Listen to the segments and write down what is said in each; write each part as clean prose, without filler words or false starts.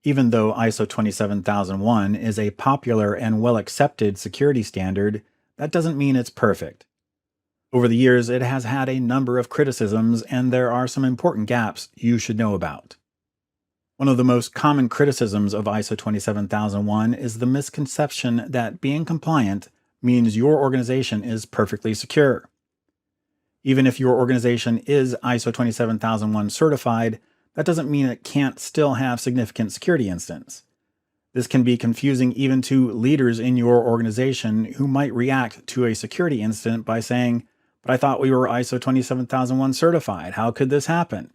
Even though ISO 27001 is a popular and well accepted security standard, that doesn't mean it's perfect. Over the years, it has had a number of criticisms, and there are some important gaps you should know about. One of the most common criticisms of ISO 27001 is the misconception that being compliant means your organization is perfectly secure. Even if your organization is ISO 27001 certified, that doesn't mean it can't still have significant security incidents. This can be confusing even to leaders in your organization who might react to a security incident by saying, "But I thought we were ISO 27001 certified. How could this happen?"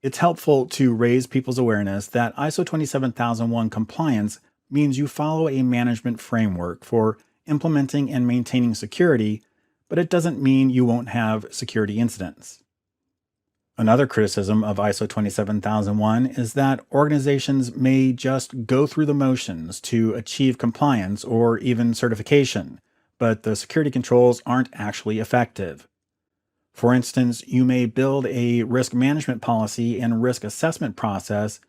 It's helpful to raise people's awareness that ISO 27001 compliance means you follow a management framework for implementing and maintaining security, but it doesn't mean you won't have security incidents. Another criticism of ISO 27001 is that organizations may just go through the motions to achieve compliance or even certification, but the security controls aren't actually effective. For instance, you may build a risk management policy and risk assessment process,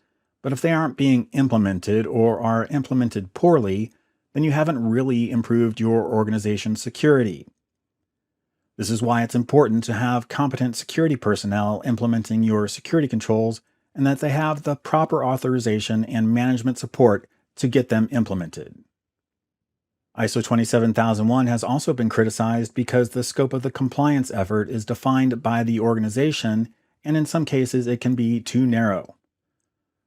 but if they aren't being implemented or are implemented poorly, then you haven't really improved your organization's security. This is why it's important to have competent security personnel implementing your security controls and that they have the proper authorization and management support to get them implemented. ISO 27001 has also been criticized because the scope of the compliance effort is defined by the organization, and in some cases, it can be too narrow.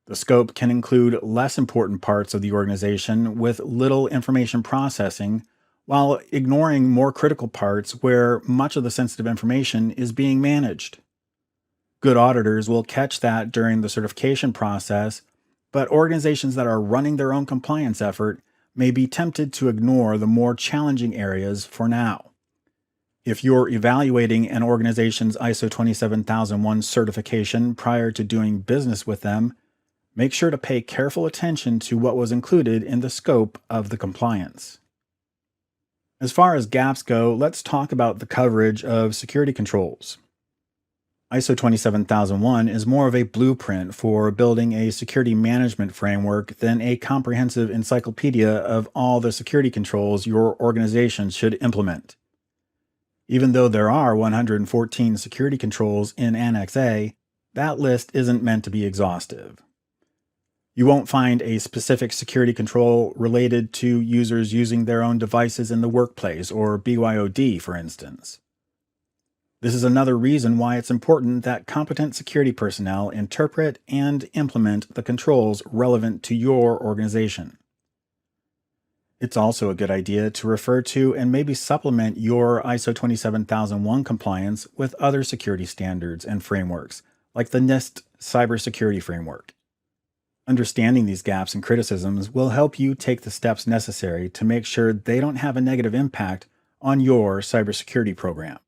The scope can include less important parts of the organization with little information processing, while ignoring more critical parts where much of the sensitive information is being managed. Good auditors will catch that during the certification process, but organizations that are running their own compliance effort may be tempted to ignore the more challenging areas for now. If you're evaluating an organization's ISO 27001 certification prior to doing business with them, make sure to pay careful attention to what was included in the scope of the compliance. As far as gaps go, let's talk about the coverage of security controls. ISO 27001 is more of a blueprint for building a security management framework than a comprehensive encyclopedia of all the security controls your organization should implement. Even though there are 114 security controls in Annex A, that list isn't meant to be exhaustive. You won't find a specific security control related to users using their own devices in the workplace, or BYOD, for instance. This is another reason why it's important that competent security personnel interpret and implement the controls relevant to your organization. It's also a good idea to refer to and maybe supplement your ISO 27001 compliance with other security standards and frameworks, like the NIST Cybersecurity Framework. Understanding these gaps and criticisms will help you take the steps necessary to make sure they don't have a negative impact on your cybersecurity program.